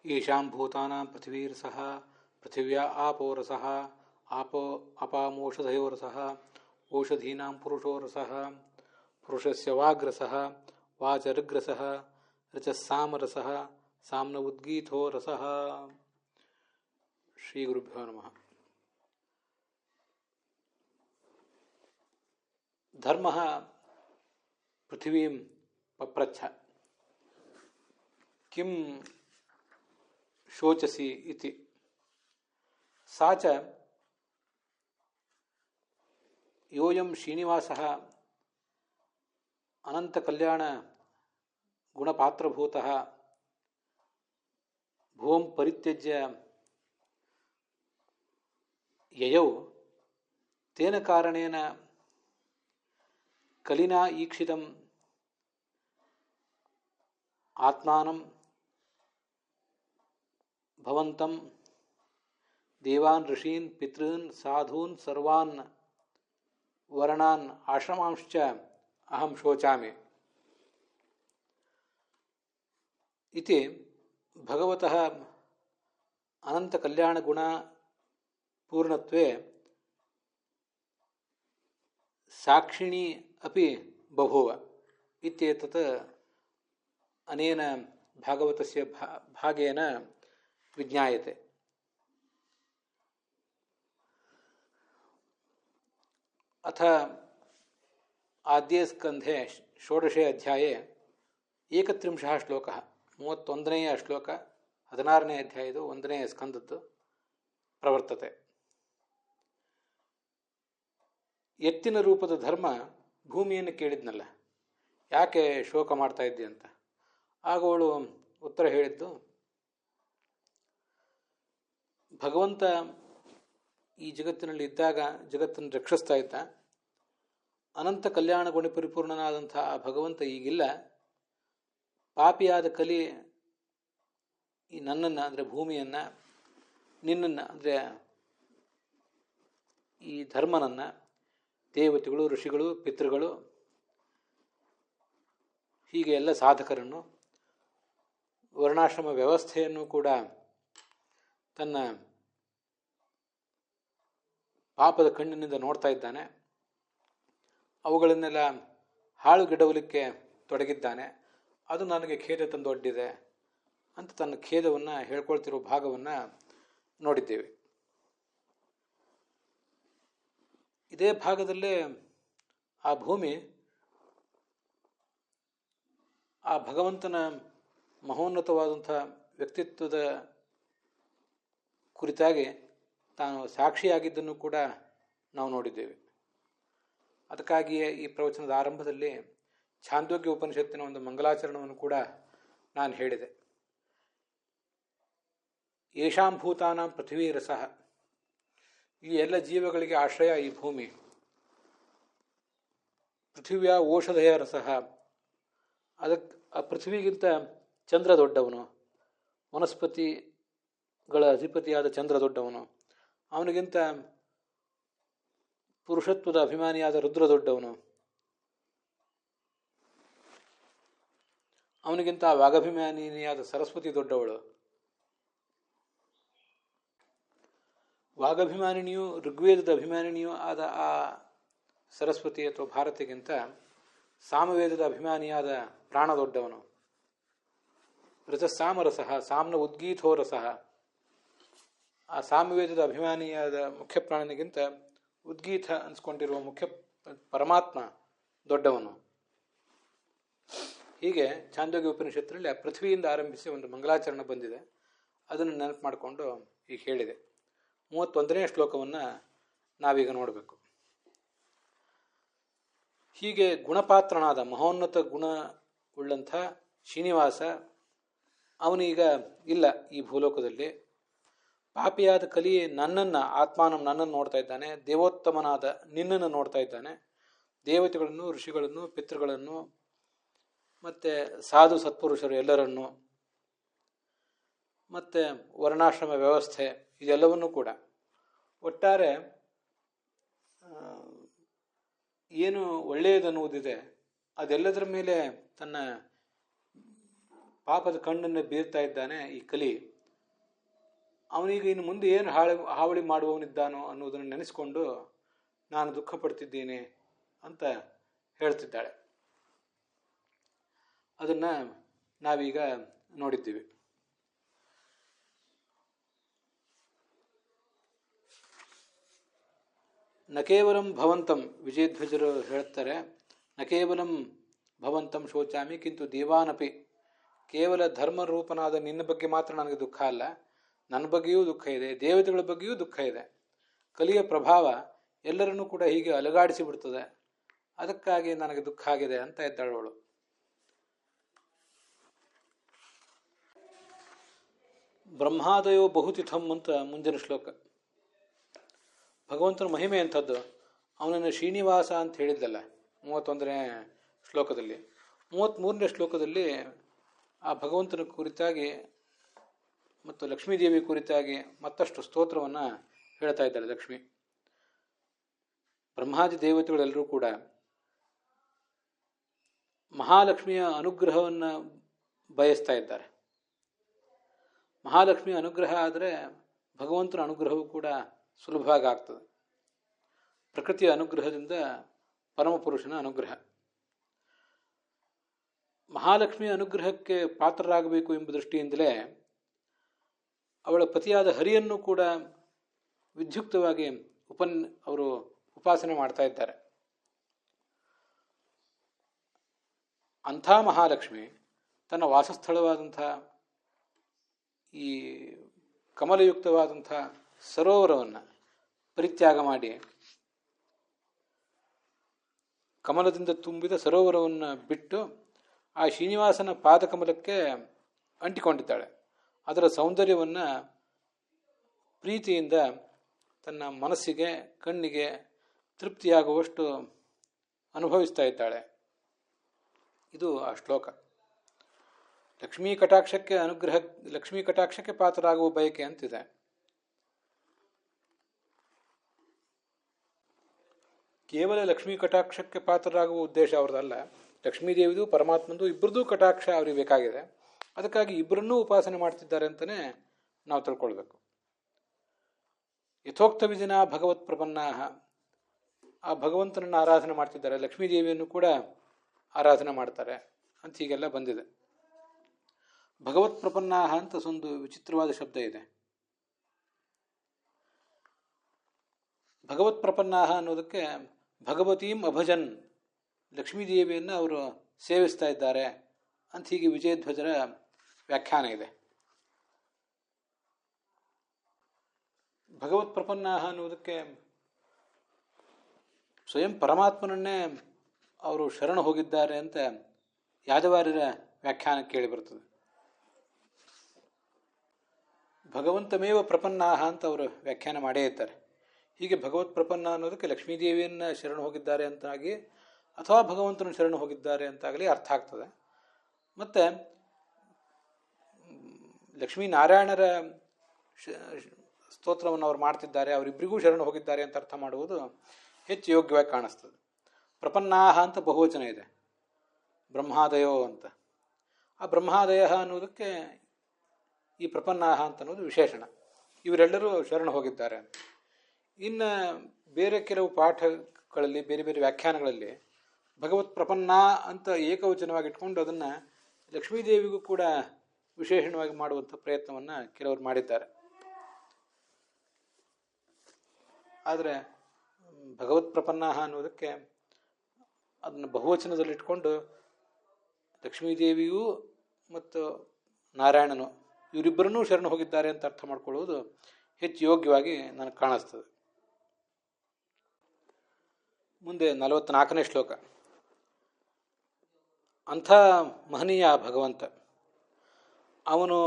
येषां भूतानां पृथिवीरसः पृथिव्या आपो रसः आपो अपामोषधयो रसः ओषधीनां पुरुषो रसः पुरुषस्य वाग्रसः वाचऋग्रसः रचस्सामरसः साम्न उद्गीतो रसः। ಶ್ರೀ ಗುರುಭ್ಯೋ ನಮಃ. ಧರ್ಮಃ ಪೃಥಿವೀಂ ಪಪ್ರಚ್ಛ ಕಿಂ ಶೋಚಸಿ ಇತಿ ಸಾ ಚ ಯೋಯಂ ಶ್ರೀನಿವಾಸಃ ಅನಂತಕಲ್ಯಾಣ ಗುಣಪಾತ್ರಭೂತಃ ಭುವಂ ಪರಿತ್ಯಜ್ಯ ಯಯೌ ತೇನ ಕಾರಣೇನ ಕಲಿನಾ ಈಕ್ಷಿತಂ ಆತ್ಮಾನಂ ಭವಂತಂ ದೇವಾನ್ ಋಷೀನ್ ಪಿತॄನ್ ಸಾಧೂನ್ ಸರ್ವಾನ್ ವರ್ಣಾನ್ ಆಶ್ರಮಾಂಶ್ಚ ಅಹಂ ಶೋಚಾಮಿ ಇತಿ ಭಗವತಃ ಅನಂತ ಕಲ್ಯಾಣ ಗುಣ ಪೂರ್ಣತ್ವೇ ಸಾಕ್ಷಿಣಿ ಅಪಿ ಬಭೂವ ಇತ್ಯೇತತ್ ಅನೇನ ಭಾಗವತಸ್ಯ ಭಾಗೇನ ವಿಜ್ಞಾಯತೆ. ಅಥ ಆದ್ಯೇ ಸ್ಕಂಧೆ ಷೋಡಶೇ ಅಧ್ಯಾಯೇ ಏಕತ್ರಿಂಶಃ ಶ್ಲೋಕಃ 31ನೇ ಶ್ಲೋಕ 16ನೇ ಅಧ್ಯಾಯದ 1ನೇ ಸ್ಕಂದದ್ದು ಪ್ರವರ್ತತೆ. ಎತ್ತಿನ ರೂಪದ ಧರ್ಮ ಭೂಮಿಯನ್ನು ಕೇಳಿದ್ನಲ್ಲ, ಯಾಕೆ ಶೋಕ ಮಾಡ್ತಾ ಇದ್ದಿ ಅಂತ. ಆಗ ಅವಳು ಉತ್ತರ ಹೇಳಿದ್ದು, ಭಗವಂತ ಈ ಜಗತ್ತಿನಲ್ಲಿ ಇದ್ದಾಗ ಜಗತ್ತನ್ನು ರಕ್ಷಿಸ್ತಾ ಇದ್ದ. ಅನಂತ ಕಲ್ಯಾಣ ಗುಣ ಪರಿಪೂರ್ಣನಾದಂಥ ಆ ಭಗವಂತ ಈಗಿಲ್ಲ. ಪಾಪಿಯಾದ ಕಲಿ ಈ ನನ್ನನ್ನು ಅಂದರೆ ಭೂಮಿಯನ್ನು, ನಿನ್ನನ್ನು ಅಂದರೆ ಈ ಧರ್ಮನನ್ನು, ದೇವತೆಗಳು, ಋಷಿಗಳು, ಪಿತೃಗಳು, ಹೀಗೆ ಎಲ್ಲ ಸಾಧಕರನ್ನು, ವರ್ಣಾಶ್ರಮ ವ್ಯವಸ್ಥೆಯನ್ನು ಕೂಡ ತನ್ನ ಪಾಪದ ಕಣ್ಣಿನಿಂದ ನೋಡ್ತಾ ಇದ್ದಾನೆ. ಅವುಗಳನ್ನೆಲ್ಲ ಹಾಳುಗೆಡವಲಿಕ್ಕೆ ತೊಡಗಿದ್ದಾನೆ. ಅದು ನನಗೆ ಖೇದ ತಂದೊಡ್ಡಿದೆ ಅಂತ ತನ್ನ ಖೇದವನ್ನು ಹೇಳ್ಕೊಳ್ತಿರೋ ಭಾಗವನ್ನು ನೋಡಿದ್ದೇವೆ. ಇದೇ ಭಾಗದಲ್ಲೇ ಆ ಭೂಮಿ ಆ ಭಗವಂತನ ಮಹೋನ್ನತವಾದಂಥ ವ್ಯಕ್ತಿತ್ವದ ಕುರಿತಾಗಿ ತಾನು ಸಾಕ್ಷಿಯಾಗಿದ್ದನ್ನು ಕೂಡ ನಾವು ನೋಡಿದ್ದೇವೆ. ಅದಕ್ಕಾಗಿಯೇ ಈ ಪ್ರವಚನದ ಆರಂಭದಲ್ಲಿ ಛಾಂದೋಗ್ಯ ಉಪನಿಷತ್ತಿನ ಒಂದು ಮಂಗಲಾಚರಣವನ್ನು ಕೂಡ ನಾನು ಹೇಳಿದೆ. ಯೇಷಾಂ ಭೂತಾನಾಂ ಪೃಥ್ವೀ ರಸಃ, ಈ ಎಲ್ಲ ಜೀವಗಳಿಗೆ ಆಶ್ರಯ ಈ ಭೂಮಿ. ಪೃಥಿವ್ಯಾ ಓಷಧಯ ರಸಃ, ಅದಕ್ಕೆ ಆ ಪೃಥ್ವಿಗಿಂತ ಚಂದ್ರ ದೊಡ್ಡವನು. ವನಸ್ಪತಿಗಳ ಅಧಿಪತಿಯಾದ ಚಂದ್ರ ದೊಡ್ಡವನು. ಅವನಿಗಿಂತ ಪುರುಷತ್ವದ ಅಭಿಮಾನಿಯಾದ ರುದ್ರ ದೊಡ್ಡವನು. ಅವನಿಗಿಂತ ವಾಗಭಿಮಾನಿಯಾದ ಸರಸ್ವತಿ ದೊಡ್ಡವಳು. ವಾಗಭಿಮಾನಿನಿಯೂ ಋಗ್ವೇದದ ಅಭಿಮಾನಿನಿಯೂ ಆದ ಆ ಸರಸ್ವತಿ ಅಥವಾ ಭಾರತಿಗಿಂತ ಸಾಮವೇದದ ಅಭಿಮಾನಿಯಾದ ಪ್ರಾಣ ದೊಡ್ಡವನು. ರಜಸ್ಸಾಮರಸಃ ಸಾಮ್ನ ಉದ್ಗೀತೋ ರಸಃ, ಆ ಸಾಮವೇದದ ಅಭಿಮಾನಿಯಾದ ಮುಖ್ಯ ಪ್ರಾಣನಿಗಿಂತ ಉದ್ಗೀತ ಅನಿಸ್ಕೊಂಡಿರುವ ಮುಖ್ಯ ಪರಮಾತ್ಮ ದೊಡ್ಡವನು. ಹೀಗೆ ಛಾಂದೋಗ್ಯ ಉಪನಿಷತ್ತಿನಲ್ಲಿ ಆ ಪೃಥ್ವಿಯಿಂದ ಆರಂಭಿಸಿ ಒಂದು ಮಂಗಲಾಚರಣ ಬಂದಿದೆ. ಅದನ್ನು ನೆನಪು ಮಾಡಿಕೊಂಡು ಈಗ ಹೇಳಿದೆ. 31ನೇ ಶ್ಲೋಕವನ್ನು ನಾವೀಗ ನೋಡಬೇಕು. ಹೀಗೆ ಗುಣಪಾತ್ರನಾದ ಮಹೋನ್ನತ ಗುಣ ಉಳ್ಳಂಥ ಶ್ರೀನಿವಾಸ ಅವನೀಗ ಇಲ್ಲ ಈ ಭೂಲೋಕದಲ್ಲಿ. ಪಾಪಿಯಾದ ಕಲಿ ನನ್ನನ್ನು, ನನ್ನನ್ನು ನೋಡ್ತಾ ಇದ್ದಾನೆ. ದೇವೋತ್ತಮನಾದ ನಿನ್ನನ್ನು ನೋಡ್ತಾ ಇದ್ದಾನೆ. ದೇವತೆಗಳನ್ನು, ಋಷಿಗಳನ್ನು, ಪಿತೃಗಳನ್ನು ಮತ್ತು ಸಾಧು ಸತ್ಪುರುಷರು ಎಲ್ಲರನ್ನು, ಮತ್ತು ವರ್ಣಾಶ್ರಮ ವ್ಯವಸ್ಥೆ ಇದೆಲ್ಲವನ್ನೂ ಕೂಡ ಒಟ್ಟಾರೆ ಏನು ಒಳ್ಳೆಯದನ್ನುವುದಿದೆ ಅದೆಲ್ಲದರ ಮೇಲೆ ತನ್ನ ಪಾಪದ ಕಣ್ಣನ್ನು ಬೀರ್ತಾ ಇದ್ದಾನೆ ಈ ಕಲಿ. ಅವನಿಗೆ ಇನ್ನು ಮುಂದೆ ಏನು ಹಾವಳಿ ಮಾಡುವವನಿದ್ದಾನೋ ಅನ್ನೋದನ್ನು ನೆನೆಸ್ಕೊಂಡು ನಾನು ದುಃಖ ಪಡ್ತಿದ್ದೇನೆ ಅಂತ ಹೇಳ್ತಿದ್ದಾಳೆ. ಅದನ್ನು ನಾವೀಗ ನೋಡಿದ್ದೀವಿ. ನ ಕೇವಲಂ ಭವಂತಂ, ವಿಜಯಧ್ವಜರು ಹೇಳ್ತಾರೆ, ನ ಕೇವಲಂ ಭವಂತಂ ಶೋಚಾಮಿ ಕಿಂತು ದೇವಾನಪಿ, ಕೇವಲ ಧರ್ಮರೂಪನಾದ ನಿನ್ನ ಬಗ್ಗೆ ಮಾತ್ರ ನನಗೆ ದುಃಖ ಅಲ್ಲ, ನನ್ನ ಬಗ್ಗೆಯೂ ದುಃಖ ಇದೆ, ದೇವತೆಗಳ ಬಗ್ಗೆಯೂ ದುಃಖ ಇದೆ. ಕಲಿಯ ಪ್ರಭಾವ ಎಲ್ಲರನ್ನೂ ಕೂಡ ಹೀಗೆ ಅಲುಗಾಡಿಸಿ ಬಿಡ್ತದೆ, ಅದಕ್ಕಾಗಿ ನನಗೆ ದುಃಖ ಆಗಿದೆ ಅಂತ ಇದ್ದಾಳವಳು. ಬ್ರಹ್ಮಾದಯೋ ಬಹುತಿಥಂ ಅಂತ ಮುಂದಿನ ಶ್ಲೋಕ. ಭಗವಂತನ ಮಹಿಮೆ ಅಂಥದ್ದು. ಅವನನ್ನು ಶ್ರೀನಿವಾಸ ಅಂತ ಹೇಳಿದ್ದಲ್ಲ 31ನೇ ಶ್ಲೋಕದಲ್ಲಿ. 33ನೇ ಶ್ಲೋಕದಲ್ಲಿ ಆ ಭಗವಂತನ ಕುರಿತಾಗಿ ಮತ್ತು ಲಕ್ಷ್ಮೀದೇವಿ ಕುರಿತಾಗಿ ಮತ್ತಷ್ಟು ಸ್ತೋತ್ರವನ್ನು ಹೇಳ್ತಾ ಇದ್ದಾರೆ ಲಕ್ಷ್ಮಿ. ಬ್ರಹ್ಮಾದಿ ದೇವತೆಗಳೆಲ್ಲರೂ ಕೂಡ ಮಹಾಲಕ್ಷ್ಮಿಯ ಅನುಗ್ರಹವನ್ನು ಬಯಸ್ತಾ ಇದ್ದಾರೆ. ಮಹಾಲಕ್ಷ್ಮಿಯ ಅನುಗ್ರಹ ಆದರೆ ಭಗವಂತನ ಅನುಗ್ರಹವೂ ಕೂಡ ಸುಲಭವಾಗಿ ಆಗ್ತದೆ. ಪ್ರಕೃತಿಯ ಅನುಗ್ರಹದಿಂದ ಪರಮಪುರುಷನ ಅನುಗ್ರಹ. ಮಹಾಲಕ್ಷ್ಮಿಯ ಅನುಗ್ರಹಕ್ಕೆ ಪಾತ್ರರಾಗಬೇಕು ಎಂಬ ದೃಷ್ಟಿಯಿಂದಲೇ ಅವಳ ಪತಿಯಾದ ಹರಿಯನ್ನು ಕೂಡ ವಿದ್ಯುಕ್ತವಾಗಿ ಅವರು ಉಪಾಸನೆ ಮಾಡ್ತಾ ಇದ್ದಾರೆ. ಅಂಥ ಮಹಾಲಕ್ಷ್ಮಿ ತನ್ನ ವಾಸಸ್ಥಳವಾದಂಥ ಈ ಕಮಲಯುಕ್ತವಾದಂಥ ಸರೋವರವನ್ನು ಪರಿತ್ಯಾಗ ಮಾಡಿ ಕಮಲದಿಂದ ತುಂಬಿದ ಸರೋವರವನ್ನು ಬಿಟ್ಟು ಆ ಶ್ರೀನಿವಾಸನ ಪಾದಕಮಲಕ್ಕೆ ಅಂಟಿಕೊಂಡಿದ್ದಾಳೆ. ಅದರ ಸೌಂದರ್ಯವನ್ನು ಪ್ರೀತಿಯಿಂದ ತನ್ನ ಮನಸ್ಸಿಗೆ ಕಣ್ಣಿಗೆ ತೃಪ್ತಿಯಾಗುವಷ್ಟು ಅನುಭವಿಸ್ತಾ ಇದ್ದಾಳೆ. ಇದು ಆ ಶ್ಲೋಕ. ಲಕ್ಷ್ಮೀ ಕಟಾಕ್ಷಕ್ಕೆ ಪಾತ್ರರಾಗುವ ಬಯಕೆ ಅಂತಿದೆ. ಕೇವಲ ಲಕ್ಷ್ಮೀ ಕಟಾಕ್ಷಕ್ಕೆ ಪಾತ್ರರಾಗುವ ಉದ್ದೇಶ ಅವ್ರದ್ದಲ್ಲ. ಲಕ್ಷ್ಮೀದೇವಿದು ಪರಮಾತ್ಮಂದು ಇಬ್ಬರದೂ ಕಟಾಕ್ಷ ಅವ್ರಿಗೆ ಬೇಕಾಗಿದೆ. ಅದಕ್ಕಾಗಿ ಇಬ್ಬರನ್ನೂ ಉಪಾಸನೆ ಮಾಡ್ತಿದ್ದಾರೆ ಅಂತಲೇ ನಾವು ತಿಳ್ಕೊಳ್ಬೇಕು. ಯಥೋಕ್ತ ವಿಧಿನ ಭಗವತ್ ಪ್ರಪನ್ನಾಹ, ಆ ಭಗವಂತನನ್ನು ಆರಾಧನೆ ಮಾಡ್ತಿದ್ದಾರೆ, ಲಕ್ಷ್ಮೀದೇವಿಯನ್ನು ಕೂಡ ಆರಾಧನೆ ಮಾಡ್ತಾರೆ ಅಂತ ಹೀಗೆಲ್ಲ ಬಂದಿದೆ. ಭಗವತ್ ಪ್ರಪನ್ನಾಹ ಅಂತ ಒಂದು ವಿಚಿತ್ರವಾದ ಶಬ್ದ ಇದೆ. ಭಗವತ್ ಪ್ರಪನ್ನಾಹ ಅನ್ನೋದಕ್ಕೆ ಭಗವತೀಂ ಅಭಜನ್, ಲಕ್ಷ್ಮೀದೇವಿಯನ್ನು ಅವರು ಸೇವಿಸ್ತಾ ಇದ್ದಾರೆ ಅಂತ ಹೀಗೆ ವಿಜಯಧ್ವಜರ ವ್ಯಾಖ್ಯಾನ ಇದೆ. ಭಗವತ್ ಪ್ರಪನ್ನಾಹ ಅನ್ನೋದಕ್ಕೆ ಸ್ವಯಂ ಪರಮಾತ್ಮನನ್ನೇ ಅವರು ಶರಣ ಹೋಗಿದ್ದಾರೆ ಅಂತ ಯಾದವಾರ್ಯರ ವ್ಯಾಖ್ಯಾನ ಕೇಳಿ ಬರ್ತದೆ. ಭಗವಂತಮೇವ ಪ್ರಪನ್ನಾಹ ಅಂತ ಅವರು ವ್ಯಾಖ್ಯಾನ ಮಾಡೇ ಇದ್ದಾರೆ. ಹೀಗೆ ಭಗವತ್ ಪ್ರಪನ್ನ ಅನ್ನೋದಕ್ಕೆ ಲಕ್ಷ್ಮೀದೇವಿಯನ್ನು ಶರಣ ಹೋಗಿದ್ದಾರೆ ಅಂತಾಗಿ ಅಥವಾ ಭಗವಂತನ ಶರಣ ಹೋಗಿದ್ದಾರೆ ಅಂತಾಗಲಿ ಅರ್ಥ ಆಗ್ತದೆ. ಮತ್ತು ಲಕ್ಷ್ಮೀನಾರಾಯಣರ ಸ್ತೋತ್ರವನ್ನು ಅವರು ಮಾಡ್ತಿದ್ದಾರೆ, ಅವರಿಬ್ಬರಿಗೂ ಶರಣ ಹೋಗಿದ್ದಾರೆ ಅಂತ ಅರ್ಥ ಮಾಡುವುದು ಹೆಚ್ಚು ಯೋಗ್ಯವಾಗಿ ಕಾಣಿಸ್ತದೆ. ಪ್ರಪನ್ನಾಹ ಅಂತ ಬಹುವಚನ ಇದೆ, ಬ್ರಹ್ಮಾದಯೋ ಅಂತ. ಆ ಬ್ರಹ್ಮಾದಯ ಅನ್ನೋದಕ್ಕೆ ಈ ಪ್ರಪನ್ನಾಹ ಅಂತ ಅನ್ನೋದು ವಿಶೇಷಣ. ಇವರೆಲ್ಲರೂ ಶರಣ ಹೋಗಿದ್ದಾರೆ. ಇನ್ನು ಬೇರೆ ಕೆಲವು ಪಾಠಗಳಲ್ಲಿ, ಬೇರೆ ಬೇರೆ ವ್ಯಾಖ್ಯಾನಗಳಲ್ಲಿ ಭಗವತ್ ಪ್ರಪನ್ನ ಅಂತ ಏಕವಚನವಾಗಿ ಇಟ್ಕೊಂಡು ಅದನ್ನು ಲಕ್ಷ್ಮೀದೇವಿಗೂ ಕೂಡ ವಿಶೇಷಣವಾಗಿ ಮಾಡುವಂಥ ಪ್ರಯತ್ನವನ್ನು ಕೆಲವರು ಮಾಡಿದ್ದಾರೆ. ಆದರೆ ಭಗವತ್ ಪ್ರಪನ್ನಾಹ ಅನ್ನೋದಕ್ಕೆ ಅದನ್ನು ಬಹುವಚನದಲ್ಲಿಟ್ಕೊಂಡು ಲಕ್ಷ್ಮೀದೇವಿಯೂ ಮತ್ತು ನಾರಾಯಣನು ಇವರಿಬ್ಬರನ್ನೂ ಶರಣ ಹೋಗಿದ್ದಾರೆ ಅಂತ ಅರ್ಥ ಮಾಡ್ಕೊಳ್ಳುವುದು ಹೆಚ್ಚು ಯೋಗ್ಯವಾಗಿ ನನಗೆ ಕಾಣಿಸ್ತದೆ. ಮುಂದೆ 44ನೇ ಶ್ಲೋಕ. ಅಂಥ ಮಹನೀಯ ಭಗವಂತ, ಅವನು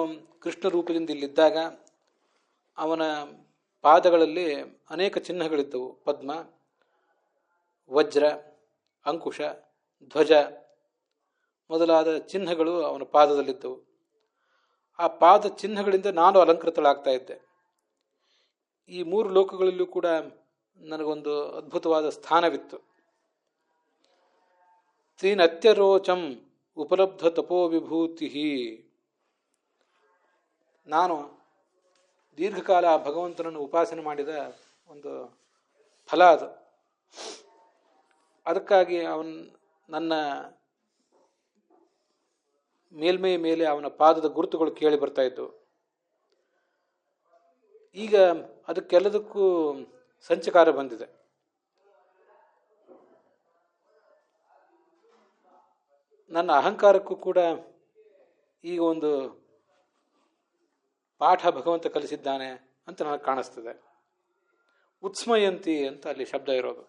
ಕೃಷ್ಣ ರೂಪದಿಂದ ಇಲ್ಲಿದ್ದಾಗ ಅವನ ಪಾದಗಳಲ್ಲಿ ಅನೇಕ ಚಿಹ್ನೆಗಳಿದ್ದವು. ಪದ್ಮ, ವಜ್ರ, ಅಂಕುಶ, ಧ್ವಜ ಮೊದಲಾದ ಚಿಹ್ನೆಗಳು ಅವನ ಪಾದದಲ್ಲಿದ್ದವು. ಆ ಪಾದ ಚಿಹ್ನೆಗಳಿಂದ ನಾನು ಅಲಂಕೃತಳಾಗ್ತಾ ಇದ್ದೆ. ಈ 3 ಲೋಕಗಳಲ್ಲೂ ಕೂಡ ನನಗೊಂದು ಅದ್ಭುತವಾದ ಸ್ಥಾನವಿತ್ತು. ತ್ರೀನತ್ಯರೋಚಂ ಉಪಲಬ್ಧ ತಪೋ ವಿಭೂತಿ. ನಾನು ದೀರ್ಘಕಾಲ ಆ ಭಗವಂತನನ್ನು ಉಪಾಸನೆ ಮಾಡಿದ ಒಂದು ಫಲ ಅದು. ಅದಕ್ಕಾಗಿ ನನ್ನ ಮೇಲ್ಮೈ ಮೇಲೆ ಅವನ ಪಾದದ ಗುರುತುಗಳು ಕೇಳಿ ಬರ್ತಾ ಇದ್ದವು. ಈಗ ಅದಕ್ಕೆಲ್ಲದಕ್ಕೂ ಸಂಚಕಾರ ಬಂದಿದೆ. ನನ್ನ ಅಹಂಕಾರಕ್ಕೂ ಕೂಡ ಈಗ ಒಂದು ಪಾಠ ಭಗವಂತ ಕಲಿಸಿದ್ದಾನೆ ಅಂತ ನನಗೆ ಕಾಣಿಸ್ತದೆ. ಉತ್ಸ್ಮಯಂತಿ ಅಂತ ಅಲ್ಲಿ ಶಬ್ದ ಇರೋದು.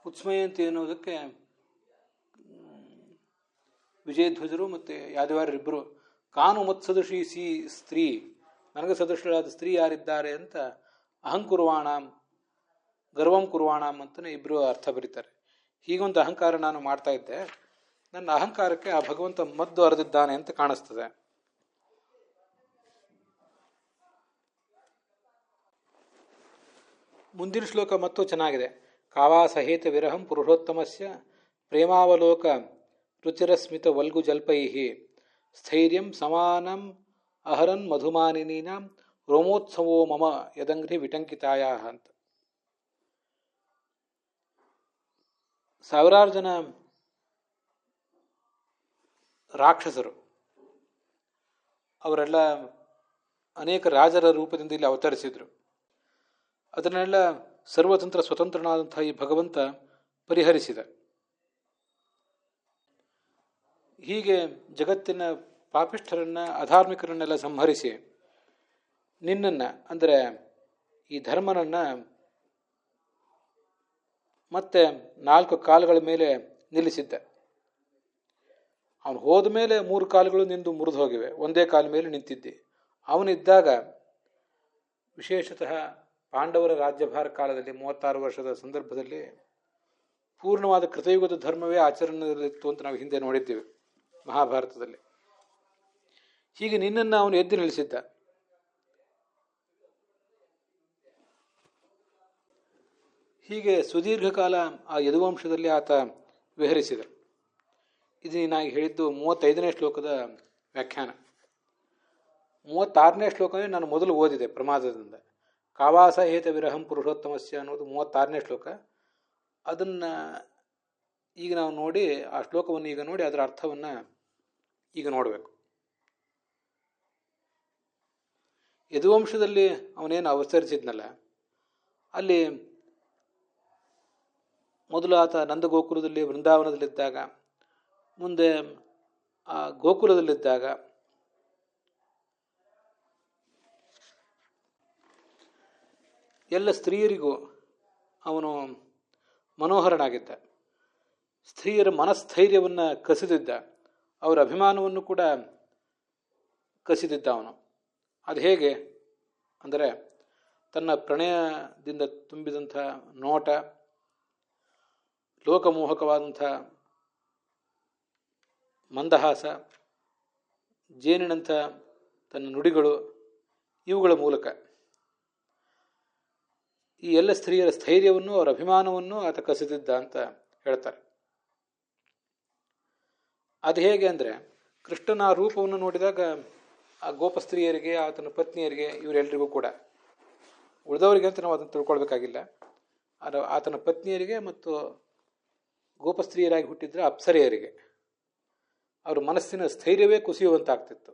ಉತ್ಸ್ಮಯಂತಿ ಅನ್ನೋದಕ್ಕೆ ವಿಜಯಧ್ವಜರು ಮತ್ತು ಯಾದವಾರರಿಬ್ಬರು ಕಾನು ಮತ್ಸದೃಶಿ ಸ್ತ್ರೀ, ನನಗೆ ಸದೃಶರಾದ ಸ್ತ್ರೀ ಯಾರಿದ್ದಾರೆ ಅಂತ ಅಹಂಕುರ್ವಾಣಂ ಗರ್ವಂ ಕುರ್ವಾಣಂ ಅಂತಲೇ ಇಬ್ಬರು ಅರ್ಥ ಬರೀತಾರೆ. ಹೀಗೊಂದು ಅಹಂಕಾರ ನಾನು ಮಾಡ್ತಾ ಇದ್ದೆ. ನನ್ನ ಅಹಂಕಾರಕ್ಕೆ ಆ ಭಗವಂತ ಮದ್ದು ಅರೆದಿದ್ದಾನೆ ಅಂತ ಕಾಣಿಸ್ತದೆ. ಮುಂದಿನ ಶ್ಲೋಕ ಮತ್ತೂ ಚೆನ್ನಾಗಿದೆ. ಕಾವಾಸಹೇತ ವಿರಹಂ ಪುರುಷೋತ್ತಮಸ್ಯ ಪ್ರೇಮಾವಲೋಕ ರುಚಿರಸ್ಮಿತ ವಲ್ಗು ಜಲ್ಪೈಹಿ ಸ್ಥೈರ್ಯಂ ಸಮಾನಂ ಅಹರನ್ ಮಧುಮಾನಿನೀನಾಂ ರೋಮೋತ್ಸವೋ ಮಮ ಯದಂಗ್ರಿ ವಿಟಂಕಿತಾಯ ಅಂತ. ಸಾವಿರಾರು ಜನ ರಾಕ್ಷಸರು, ಅವರೆಲ್ಲ ಅನೇಕ ರಾಜರ ರೂಪದಿಂದ ಇಲ್ಲಿ ಅವತರಿಸಿದ್ರು. ಅದನ್ನೆಲ್ಲ ಸರ್ವತಂತ್ರ ಸ್ವತಂತ್ರನಾದಂತಹ ಈ ಭಗವಂತ ಪರಿಹರಿಸಿದ. ಹೀಗೆ ಜಗತ್ತಿನ ಪಾಪಿಷ್ಠರನ್ನ ಅಧಾರ್ಮಿಕರನ್ನೆಲ್ಲ ಸಂಹರಿಸಿ ನಿನ್ನನ್ನು ಅಂದರೆ ಈ ಧರ್ಮನನ್ನ ಮತ್ತೆ 4 ಕಾಲುಗಳ ಮೇಲೆ ನಿಲ್ಲಿಸಿದ್ದ. ಅವನು ಹೋದ ಮೇಲೆ 3 ಕಾಲುಗಳು ನಿಂದು ಮುರಿದು ಹೋಗಿವೆ, ಒಂದೇ ಕಾಲ ಮೇಲೆ ನಿಂತಿದ್ದೆ. ಅವನಿದ್ದಾಗ ವಿಶೇಷತಃ ಪಾಂಡವರ ರಾಜ್ಯಭಾರ ಕಾಲದಲ್ಲಿ 36 ವರ್ಷದ ಸಂದರ್ಭದಲ್ಲಿ ಪೂರ್ಣವಾದ ಕೃತಯುಗದ ಧರ್ಮವೇ ಆಚರಣೆಯಲ್ಲಿತ್ತು ಅಂತ ನಾವು ಹಿಂದೆ ನೋಡಿದ್ದೇವೆ ಮಹಾಭಾರತದಲ್ಲಿ. ಹೀಗೆ ನಿನ್ನನ್ನು ಅವನು ಎದ್ದು ನಿಲ್ಲಿಸಿದ್ದ. ಹೀಗೆ ಸುದೀರ್ಘ ಕಾಲ ಆ ಯದುವಂಶದಲ್ಲಿ ಆತ ವಿಹರಿಸಿದ. ಇದು ನಾನು ಹೇಳಿದ್ದು 35ನೇ ಶ್ಲೋಕದ ವ್ಯಾಖ್ಯಾನ. 36ನೇ ಶ್ಲೋಕವೇ ನಾನು ಮೊದಲು ಓದಿದೆ ಪ್ರಮಾದದಿಂದ. ಕಾವಾಸಹೇತ ವಿರಹಂ ಪುರುಷೋತ್ತಮಸ್ಯ ಅನ್ನೋದು 36ನೇ ಶ್ಲೋಕ. ಅದನ್ನು ಈಗ ನಾವು ನೋಡಿ, ಆ ಶ್ಲೋಕವನ್ನು ಈಗ ನೋಡಿ ಅದರ ಅರ್ಥವನ್ನು ಈಗ ನೋಡಬೇಕು. ಯದುವಂಶದಲ್ಲಿ ಅವನೇನು ಅವತರಿಸಿದ್ನಲ್ಲ, ಅಲ್ಲಿ ಮೊದಲು ಆತ ನಂದಗೋಕುಲದಲ್ಲಿ ವೃಂದಾವನದಲ್ಲಿದ್ದಾಗ, ಮುಂದೆ ಆ ಗೋಕುಲದಲ್ಲಿದ್ದಾಗ ಎಲ್ಲ ಸ್ತ್ರೀಯರಿಗೂ ಅವನು ಮನೋಹರನಾಗಿದ್ದ. ಸ್ತ್ರೀಯರ ಮನಸ್ಥೈರ್ಯವನ್ನು ಕಸಿದಿದ್ದ, ಅವರ ಅಭಿಮಾನವನ್ನು ಕೂಡ ಕಸಿದಿದ್ದ ಅವನು. ಅದು ಹೇಗೆ ಅಂದರೆ ತನ್ನ ಪ್ರಣಯದಿಂದ ತುಂಬಿದಂಥ ನೋಟ, ಲೋಕಮೋಹಕವಾದಂಥ ಮಂದಹಾಸ, ಜೇನಿನಂಥ ತನ್ನ ನುಡಿಗಳು, ಇವುಗಳ ಮೂಲಕ ಈ ಎಲ್ಲ ಸ್ತ್ರೀಯರ ಸ್ಥೈರ್ಯವನ್ನು ಅವರ ಅಭಿಮಾನವನ್ನು ಆತ ಕಸಿದಿದ್ದ ಅಂತ ಹೇಳ್ತಾರೆ. ಅದು ಹೇಗೆ ಅಂದರೆ, ಕೃಷ್ಣನ ಆ ರೂಪವನ್ನು ನೋಡಿದಾಗ ಆ ಗೋಪಸ್ತ್ರೀಯರಿಗೆ, ಆತನ ಪತ್ನಿಯರಿಗೆ, ಇವರೆಲ್ಲರಿಗೂ ಕೂಡ, ಉಳಿದವರಿಗೆ ಅಂತ ನಾವು ಅದನ್ನು ತಿಳ್ಕೊಳ್ಬೇಕಾಗಿಲ್ಲ, ಆತನ ಪತ್ನಿಯರಿಗೆ ಮತ್ತು ಗೋಪಸ್ತ್ರೀಯರಾಗಿ ಹುಟ್ಟಿದ್ರೆ ಅಪ್ಸರೆಯರಿಗೆ ಅವ್ರ ಮನಸ್ಸಿನ ಸ್ಥೈರ್ಯವೇ ಕುಸಿಯುವಂತಾಗ್ತಿತ್ತು,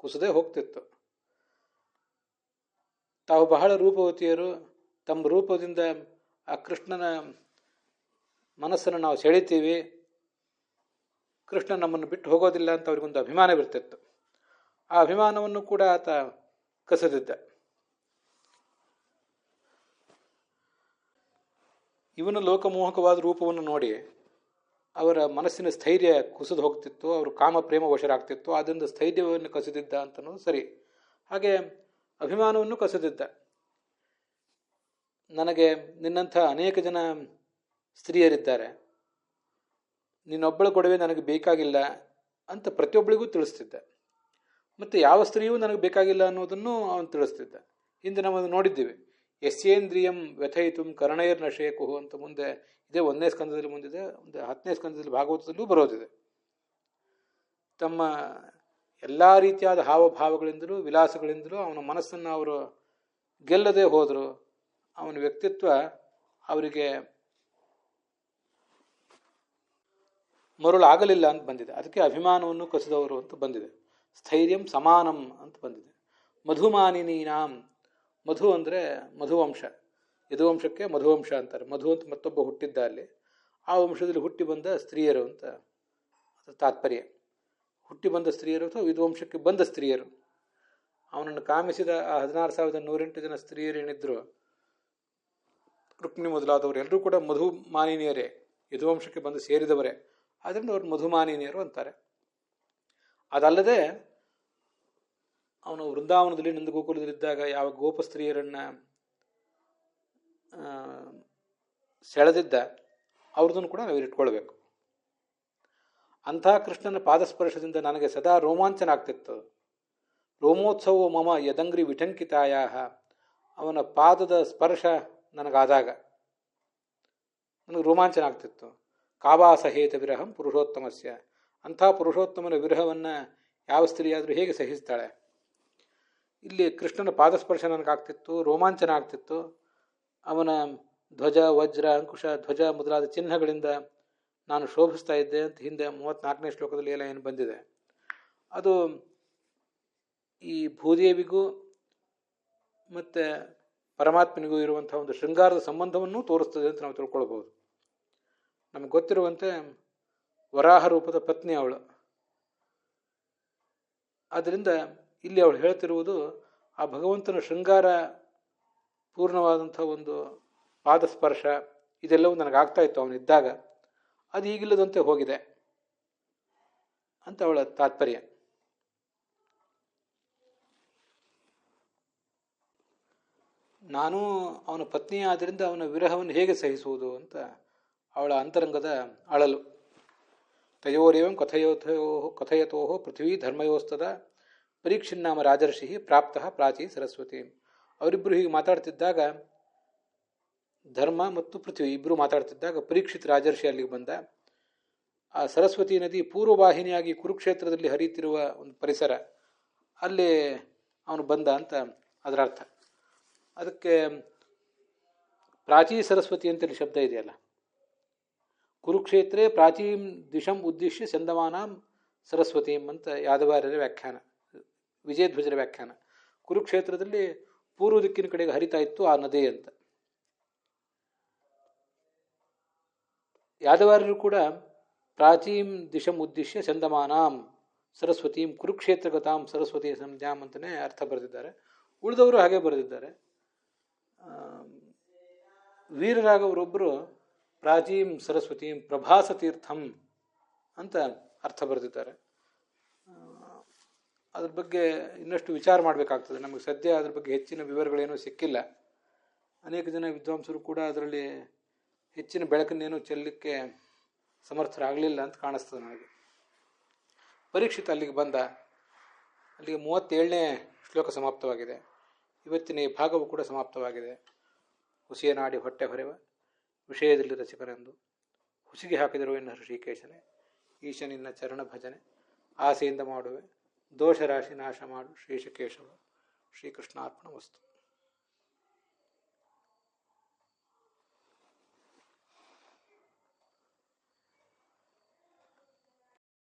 ಕುಸದೇ ಹೋಗ್ತಿತ್ತು. ತಾವು ಬಹಳ ರೂಪವತಿಯರು, ತಮ್ಮ ರೂಪದಿಂದ ಆ ಕೃಷ್ಣನ ಮನಸ್ಸನ್ನು ನಾವು ಸೆಳಿತೀವಿ, ಕೃಷ್ಣ ನಮ್ಮನ್ನು ಬಿಟ್ಟು ಹೋಗೋದಿಲ್ಲ ಅಂತ ಅವ್ರಿಗೊಂದು ಅಭಿಮಾನವಿರ್ತಿತ್ತು. ಆ ಅಭಿಮಾನವನ್ನು ಕೂಡ ಆತ ಕಸದಿದ್ದ. ಇವನ ಲೋಕಮೋಹಕವಾದ ರೂಪವನ್ನು ನೋಡಿ ಅವರ ಮನಸ್ಸಿನ ಸ್ಥೈರ್ಯ ಕುಸಿದು ಹೋಗ್ತಿತ್ತು, ಅವರು ಕಾಮ ಪ್ರೇಮ ವಶರಾಗ್ತಿತ್ತು. ಅದರಿಂದ ಸ್ಥೈರ್ಯವನ್ನು ಕಸಿದಿದ್ದ ಅಂತನ್ನೋದು ಸರಿ. ಹಾಗೆ ಅಭಿಮಾನವನ್ನು ಕಸಿದಿದ್ದ. ನನಗೆ ನಿನ್ನಂಥ ಅನೇಕ ಜನ ಸ್ತ್ರೀಯರಿದ್ದಾರೆ, ನಿನ್ನೊಬ್ಬಳ ಕೊಡವೆ ನನಗೆ ಬೇಕಾಗಿಲ್ಲ ಅಂತ ಪ್ರತಿಯೊಬ್ಬಳಿಗೂ ತಿಳಿಸ್ತಿದ್ದ. ಮತ್ತು ಯಾವ ಸ್ತ್ರೀಯೂ ನನಗೆ ಬೇಕಾಗಿಲ್ಲ ಅನ್ನೋದನ್ನು ಅವನು ತಿಳಿಸ್ತಿದ್ದ. ಹಿಂದೆ ನಾವು ನೋಡಿದ್ದೀವಿ, ಯಸ್ಯೇಂದ್ರಿಯಂ ವ್ಯಥಯಿತು ಕರ್ಣೈರ್ ನಶೇಕುಹು ಅಂತ ಮುಂದೆ ಇದೇ 1ನೇ ಸ್ಕಂದದಲ್ಲಿ ಮುಂದಿದೆ, ಒಂದು 10ನೇ ಸ್ಕಂದದಲ್ಲಿ ಭಾಗವತದಲ್ಲೂ ಬರೋದಿದೆ. ತಮ್ಮ ಎಲ್ಲ ರೀತಿಯಾದ ಹಾವಭಾವಗಳಿಂದಲೂ ವಿಲಾಸಗಳಿಂದಲೂ ಅವನ ಮನಸ್ಸನ್ನು ಅವರು ಗೆಲ್ಲದೆ ಹೋದರು. ಅವನ ವ್ಯಕ್ತಿತ್ವ ಅವರಿಗೆ ಮರುಳಾಗಲಿಲ್ಲ ಅಂತ ಬಂದಿದೆ. ಅದಕ್ಕೆ ಅಭಿಮಾನವನ್ನು ಕಸಿದವರು ಅಂತ ಬಂದಿದೆ. ಸ್ಥೈರ್ಯಂ ಸಮಾನಂ ಅಂತ ಬಂದಿದೆ. ಮಧುಮಾನಿನೀನಾಂ, ಮಧು ಅಂದರೆ ಮಧುವಂಶ, ಯದುವಂಶಕ್ಕೆ ಮಧುವಂಶ ಅಂತಾರೆ. ಮಧು ಅಂತ ಮತ್ತೊಬ್ಬ ಹುಟ್ಟಿದ್ದ ಅಲ್ಲಿ, ಆ ವಂಶದಲ್ಲಿ ಹುಟ್ಟಿ ಬಂದ ಸ್ತ್ರೀಯರು ಅಂತ ತಾತ್ಪರ್ಯ. ಹುಟ್ಟಿ ಬಂದ ಸ್ತ್ರೀಯರು ಅಥವಾ ಯದುವಂಶಕ್ಕೆ ಬಂದ ಸ್ತ್ರೀಯರು. ಅವನನ್ನು ಕಾಮಿಸಿದ ಆ 16,108 ಜನ ಸ್ತ್ರೀಯರು ಏನಿದ್ರು, ರುಕ್ಮಿಣಿ ಮೊದಲಾದವರು ಎಲ್ಲರೂ ಕೂಡ ಮಧುಮಾನಿನಿಯರೇ, ಯದುವಂಶಕ್ಕೆ ಬಂದು ಸೇರಿದವರೇ. ಆದ್ದರಿಂದ ಅವರು ಮಧುಮಾನಿನಿಯರು ಅಂತಾರೆ. ಅದಲ್ಲದೆ ಅವನು ವೃಂದಾವನದಲ್ಲಿ ನಂದಗೋಕುಲದಲ್ಲಿದ್ದಾಗ ಯಾವ ಗೋಪ ಸ್ತ್ರೀಯರನ್ನು ಸೆಳೆದಿದ್ದ, ಅವ್ರದನ್ನು ಕೂಡ ನಾವು ಇಟ್ಕೊಳ್ಬೇಕು. ಅಂಥ ಕೃಷ್ಣನ ಪಾದಸ್ಪರ್ಶದಿಂದ ನನಗೆ ಸದಾ ರೋಮಾಂಚನ ಆಗ್ತಿತ್ತು. ರೋಮೋತ್ಸವ ಮಮ ಯದಂಗ್ರಿ ವಿಠಂಕಿತಾಯ, ಅವನ ಪಾದದ ಸ್ಪರ್ಶ ನನಗಾದಾಗ ನನಗೆ ರೋಮಾಂಚನ ಆಗ್ತಿತ್ತು. ಕಾವಾಸಹೇತ ವಿರಹಂ ಪುರುಷೋತ್ತಮಸ್ಯ, ಅಂಥ ಪುರುಷೋತ್ತಮನ ವಿರಹವನ್ನು ಯಾವ ಸ್ತ್ರೀಯಾದರೂ ಹೇಗೆ ಸಹಿಸ್ತಾಳೆ? ಇಲ್ಲಿ ಕೃಷ್ಣನ ಪಾದಸ್ಪರ್ಶ ನನಗಾಗ್ತಿತ್ತು, ರೋಮಾಂಚನ ಆಗ್ತಿತ್ತು. ಅವನ ಧ್ವಜ, ವಜ್ರ, ಅಂಕುಶ, ಧ್ವಜ ಮೊದಲಾದ ಚಿಹ್ನೆಗಳಿಂದ ನಾನು ಶೋಭಿಸ್ತಾ ಇದ್ದೆ ಅಂತ ಹಿಂದೆ 34ನೇ ಶ್ಲೋಕದಲ್ಲಿ ಎಲ್ಲ ಏನು ಬಂದಿದೆ, ಅದು ಈ ಭೂದೇವಿಗೂ ಮತ್ತು ಪರಮಾತ್ಮನಿಗೂ ಇರುವಂಥ ಒಂದು ಶೃಂಗಾರದ ಸಂಬಂಧವನ್ನು ತೋರಿಸ್ತದೆ ಅಂತ ನಾವು ತಿಳ್ಕೊಳ್ಬೋದು. ನಮಗೆ ಗೊತ್ತಿರುವಂತೆ ವರಾಹ ರೂಪದ ಪತ್ನಿ ಅವಳು. ಆದ್ದರಿಂದ ಇಲ್ಲಿ ಅವಳು ಹೇಳ್ತಿರುವುದು ಆ ಭಗವಂತನ ಶೃಂಗಾರ ಪೂರ್ಣವಾದಂಥ ಒಂದು ಪಾದಸ್ಪರ್ಶ, ಇದೆಲ್ಲವೂ ನನಗಾಗ್ತಾ ಇತ್ತು ಅವನಿದ್ದಾಗ. ಅದು ಈಗಿಲ್ಲದಂತೆ ಹೋಗಿದೆ ಅಂತ ಅವಳ ತಾತ್ಪರ್ಯ. ನಾನು ಅವನ ಪತ್ನಿ ಆದ್ದರಿಂದ ಅವನ ವಿರಹವನ್ನು ಹೇಗೆ ಸಹಿಸುವುದು ಅಂತ ಅವಳ ಅಂತರಂಗದ ಅಳಲು. ತಯೋರೇವಂ ಕಥಯತೋ ಪೃಥ್ವೀ ಧರ್ಮಯೋಸ್ತದ ಪರೀಕ್ಷಿನ್ನಾಮ ರಾಜರ್ಷಿ ಪ್ರಾಪ್ತಃ ಪ್ರಾಚೀ ಸರಸ್ವತಿ. ಅವರಿಬ್ಬರು ಹೀಗೆ ಮಾತಾಡ್ತಿದ್ದಾಗ, ಧರ್ಮ ಮತ್ತು ಪೃಥ್ವಿ ಇಬ್ಬರು ಮಾತಾಡ್ತಿದ್ದಾಗ ಪರೀಕ್ಷಿತ್ ರಾಜರ್ಷಿ ಅಲ್ಲಿಗೆ ಬಂದ. ಆ ಸರಸ್ವತಿ ನದಿ ಪೂರ್ವವಾಹಿನಿಯಾಗಿ ಕುರುಕ್ಷೇತ್ರದಲ್ಲಿ ಹರಿಯುತ್ತಿರುವ ಒಂದು ಪರಿಸರ, ಅಲ್ಲಿ ಅವನು ಬಂದ ಅಂತ ಅದರ ಅರ್ಥ. ಅದಕ್ಕೆ ಪ್ರಾಚೀ ಸರಸ್ವತಿ ಅಂತೇಳಿ ಶಬ್ದ ಇದೆಯಲ್ಲ, ಕುರುಕ್ಷೇತ್ರೇ ಪ್ರಾಚೀಂ ದಿಶಂ ಉದ್ದೇಶ್ಯ ಚಂದಮಾನಾಂ ಸರಸ್ವತೀಂ ಅಂತ ಯಾದವಾರ್ಯರ ವ್ಯಾಖ್ಯಾನ, ವಿಜಯಧ್ವಜರ ವ್ಯಾಖ್ಯಾನ. ಕುರುಕ್ಷೇತ್ರದಲ್ಲಿ ಪೂರ್ವ ದಿಕ್ಕಿನ ಕಡೆಗೆ ಹರಿತಾ ಇತ್ತು ಆ ನದಿ ಅಂತ. ಯಾದವಾರ್ಯರು ಕೂಡ ಪ್ರಾಚೀಂ ದಿಶಂ ಉದ್ದೇಶ್ಯ ಚಂದಮಾನಾಂ ಸರಸ್ವತೀಂ ಕುರುಕ್ಷೇತ್ರಗತಾಂ ಸರಸ್ವತಿ ಸಂಧ್ಯಾಂ ಅಂತಲೇ ಅರ್ಥ ಬರೆದಿದ್ದಾರೆ. ಉಳಿದವರು ಹಾಗೆ ಬರೆದಿದ್ದಾರೆ. ವೀರರಾಗವರೊಬ್ಬರು ಪ್ರಾಚೀಂ ಸರಸ್ವತೀಂ ಪ್ರಭಾಸ ತೀರ್ಥಂ ಅಂತ ಅರ್ಥ ಬರೆದಿದ್ದಾರೆ. ಅದ್ರ ಬಗ್ಗೆ ಇನ್ನಷ್ಟು ವಿಚಾರ ಮಾಡಬೇಕಾಗ್ತದೆ. ನಮಗೆ ಸದ್ಯ ಅದ್ರ ಬಗ್ಗೆ ಹೆಚ್ಚಿನ ವಿವರಗಳೇನೂ ಸಿಕ್ಕಿಲ್ಲ. ಅನೇಕ ಜನ ವಿದ್ವಾಂಸರು ಕೂಡ ಅದರಲ್ಲಿ ಹೆಚ್ಚಿನ ಬೆಳಕನ್ನೇನು ಚೆಲ್ಲಲಿಕ್ಕೆ ಸಮರ್ಥರಾಗಲಿಲ್ಲ ಅಂತ ಕಾಣಿಸ್ತದೆ ನನಗೆ. ಪರೀಕ್ಷಿತ ಅಲ್ಲಿಗೆ ಬಂದ. ಅಲ್ಲಿಗೆ 37ನೇ ಶ್ಲೋಕ ಸಮಾಪ್ತವಾಗಿದೆ. ಇವತ್ತಿನ ಈ ಭಾಗವು ಕೂಡ ಸಮಾಪ್ತವಾಗಿದೆ. ಹುಸಿಯ ನಾಡಿ ಹೊಟ್ಟೆ ಹೊರೆವ ವಿಷಯದಲ್ಲಿ ರಸಿಕನೆಂದು ಹುಸಿಗೆ ಹಾಕಿದರು ಎನ್ನ ಋಷಿಕೇಶನೇ, ಈಶ ನಿನ್ನ ಚರಣ ಭಜನೆ ಆಸೆಯಿಂದ ಮಾಡುವೆ, ದೋಷರಾಶಿ ನಾಶ ಮಾಡು ಶ್ರೀಶಕೇಶವ. ಶ್ರೀಕೃಷ್ಣಾರ್ಪಣ ವಸ್ತು.